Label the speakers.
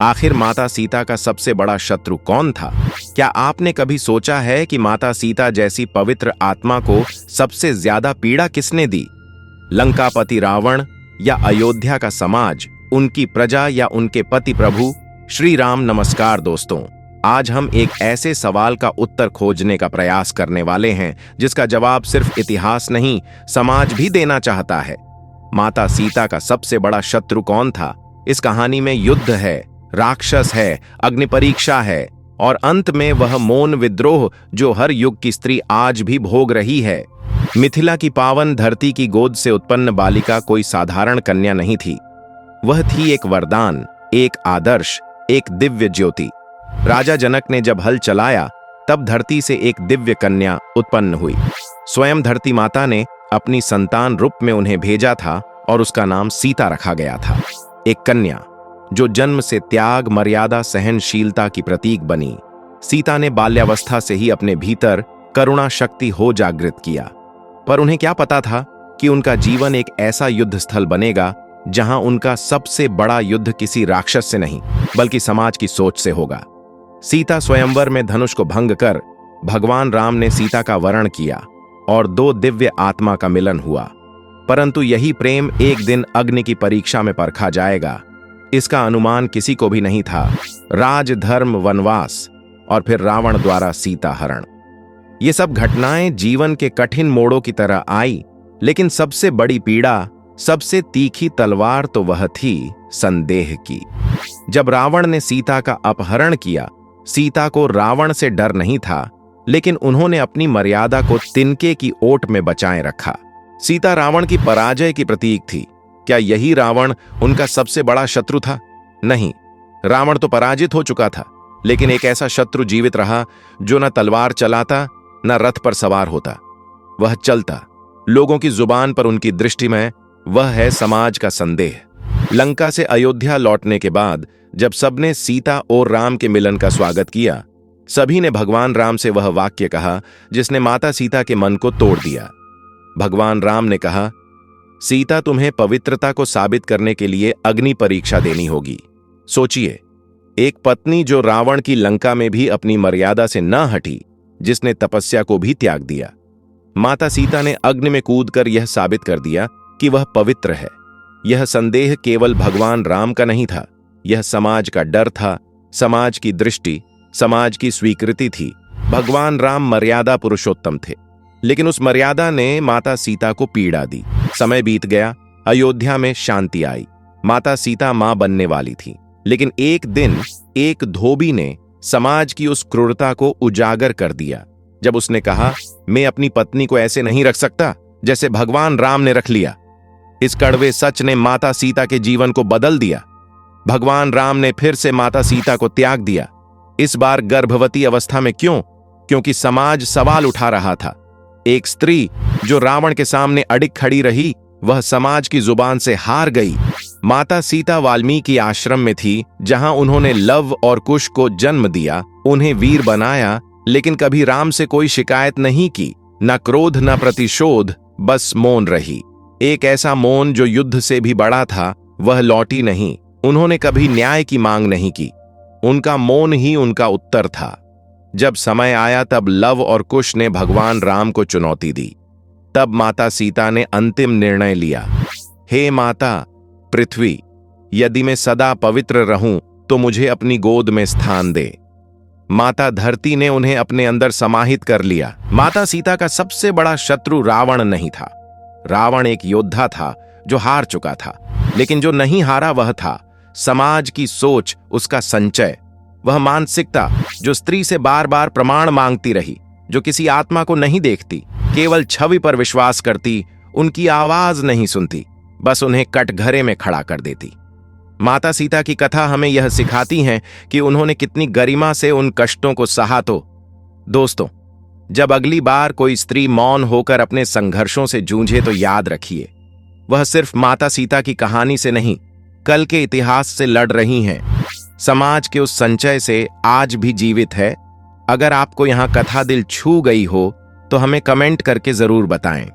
Speaker 1: आखिर माता सीता का सबसे बड़ा शत्रु कौन था? क्या आपने कभी सोचा है कि माता सीता जैसी पवित्र आत्मा को सबसे ज्यादा पीड़ा किसने दी? लंकापति रावण या अयोध्या का समाज, उनकी प्रजा या उनके पति प्रभु श्री राम? नमस्कार दोस्तों, आज हम एक ऐसे सवाल का उत्तर खोजने का प्रयास करने वाले हैं जिसका जवाब सिर्फ इतिहास नहीं, समाज भी देना चाहता है। माता सीता का सबसे बड़ा शत्रु कौन था? इस कहानी में युद्ध है, राक्षस है, अग्नि परीक्षा है और अंत में वह मौन विद्रोह जो हर युग की स्त्री आज भी भोग रही है। मिथिला की पावन धरती की गोद से उत्पन्न बालिका कोई साधारण कन्या नहीं थी। वह थी एक वरदान, एक आदर्श, एक दिव्य ज्योति। राजा जनक ने जब हल चलाया तब धरती से एक दिव्य कन्या उत्पन्न हुई। स्वयं धरती माता ने अपनी संतान रूप में उन्हें भेजा था और उसका नाम सीता रखा गया था। एक कन्या जो जन्म से त्याग, मर्यादा, सहनशीलता की प्रतीक बनी। सीता ने बाल्यावस्था से ही अपने भीतर करुणा शक्ति हो जागृत किया, पर उन्हें क्या पता था कि उनका जीवन एक ऐसा युद्ध स्थल बनेगा जहां उनका सबसे बड़ा युद्ध किसी राक्षस से नहीं बल्कि समाज की सोच से होगा। सीता स्वयंवर में धनुष को भंग कर भगवान राम ने सीता का वरण किया और दो दिव्य आत्मा का मिलन हुआ। परंतु यही प्रेम एक दिन अग्नि की परीक्षा में परखा जाएगा। इसका अनुमान किसी को भी नहीं था। राज, धर्म, वनवास और फिर रावण द्वारा सीता हरण, ये सब घटनाएं जीवन के कठिन मोड़ों की तरह आई, लेकिन सबसे बड़ी पीड़ा, सबसे तीखी तलवार तो वह थी संदेह की। जब रावण ने सीता का अपहरण किया, सीता को रावण से डर नहीं था, लेकिन उन्होंने अपनी मर्यादा को तिनके की ओट में बचाए रखा। सीता रावण की पराजय की प्रतीक थी। क्या यही रावण उनका सबसे बड़ा शत्रु था? नहीं, रावण तो पराजित हो चुका था, लेकिन एक ऐसा शत्रु जीवित रहा जो न तलवार चलाता न रथ पर सवार होता। वह चलता, लोगों की जुबान पर उनकी दृष्टि में। वह है समाज का संदेह। लंका से अयोध्या लौटने के बाद जब सबने सीता और राम के मिलन का स्वागत किया, सभी ने भगवान राम से वह वाक्य कहा जिसने माता सीता के मन को तोड़ दिया। भगवान राम ने कहा, सीता, तुम्हें पवित्रता को साबित करने के लिए अग्नि परीक्षा देनी होगी। सोचिए, एक पत्नी जो रावण की लंका में भी अपनी मर्यादा से न हटी, जिसने तपस्या को भी त्याग दिया। माता सीता ने अग्नि में कूदकर यह साबित कर दिया कि वह पवित्र है। यह संदेह केवल भगवान राम का नहीं था, यह समाज का डर था, समाज की दृष्टि, समाज की स्वीकृति थी। भगवान राम मर्यादा पुरुषोत्तम थे, लेकिन उस मर्यादा ने माता सीता को पीड़ा दी। समय बीत गया, अयोध्या में शांति आई। माता सीता मां बनने वाली थी, लेकिन एक दिन एक धोबी ने समाज की उस क्रूरता को उजागर कर दिया जब उसने कहा, मैं अपनी पत्नी को ऐसे नहीं रख सकता जैसे भगवान राम ने रख लिया। इस कड़वे सच ने माता सीता के जीवन को बदल दिया। भगवान राम ने फिर से माता सीता को त्याग दिया। इस बार गर्भवती अवस्था में। क्यों? क्योंकि समाज सवाल उठा रहा था। एक स्त्री जो रावण के सामने अडिग खड़ी रही, वह समाज की जुबान से हार गई। माता सीता वाल्मीकि आश्रम में थी, जहां उन्होंने लव और कुश को जन्म दिया, उन्हें वीर बनाया, लेकिन कभी राम से कोई शिकायत नहीं की, न क्रोध न प्रतिशोध, बस मौन रही। एक ऐसा मौन जो युद्ध से भी बड़ा था। वह लौटी नहीं। उन्होंने कभी न्याय की मांग नहीं की। उनका मौन ही उनका उत्तर था। जब समय आया तब लव और कुश ने भगवान राम को चुनौती दी। तब माता सीता ने अंतिम निर्णय लिया, हे माता पृथ्वी, यदि मैं सदा पवित्र रहूं तो मुझे अपनी गोद में स्थान दे। माता धरती ने उन्हें अपने अंदर समाहित कर लिया। माता सीता का सबसे बड़ा शत्रु रावण नहीं था। रावण एक योद्धा था जो हार चुका था, लेकिन जो नहीं हारा वह था समाज की सोच, उसका संचय। वह मानसिकता जो स्त्री से बार बार प्रमाण मांगती रही, जो किसी आत्मा को नहीं देखती, केवल छवि पर विश्वास करती, उनकी आवाज नहीं सुनती, बस उन्हें कटघरे में खड़ा कर देती। माता सीता की कथा हमें यह सिखाती है कि उन्होंने कितनी गरिमा से उन कष्टों को सहा। तो दोस्तों, जब अगली बार कोई स्त्री मौन होकर अपने संघर्षों से जूझे तो याद रखिए, वह सिर्फ माता सीता की कहानी से नहीं, कल के इतिहास से लड़ रही हैं। समाज के उस संचय से आज भी जीवित है। अगर आपको यहां कथा दिल छू गई हो तो हमें कमेंट करके जरूर बताएं।